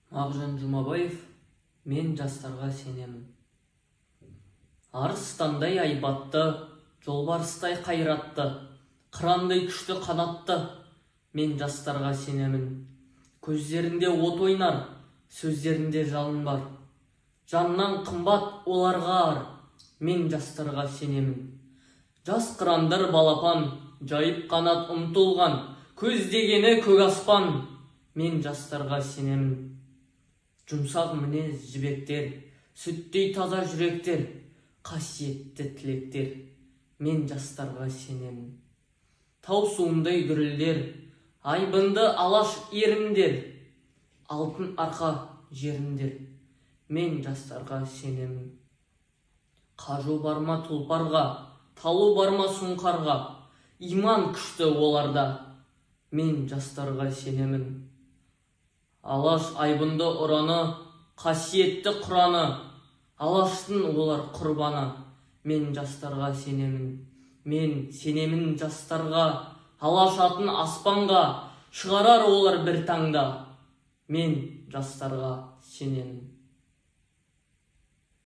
Мағжан Жұмабаев, мен жастарға сенемін. Арыстандай айбатты, жолбарыстай қайратты, қырандай күшті қанатты, мен жастарға сенемін. Көздерінде от ойнар, сөздерінде жалын бар. Жаннан қымбат оларға ар, мен жастарға сенемін. Жас қырандар балапан, жайып қанат ұмтылған, көздегені көк аспан, мен жастарға сенемін. Жұмсақ мінез жібектер, сүттей таза жүректер, қасиетті тілектер, мен жастарға сенемін. Тау суындай дүрілдер, айбынды алаш еріндер, алтын арқа жеріндер, мен жастарға сенемін. Қажу барма тұлпарға, талу барма сұңқарға, иман күшті оларда, мен жастарға сенемін. Алаш айбынды ұраны, қасиетті құраны, алаштың олар құрбаны, мен жастарға сенемін. Мен сенемін жастарға, алаш атын аспанға, шығарар олар бір таңда, мен жастарға сенемін.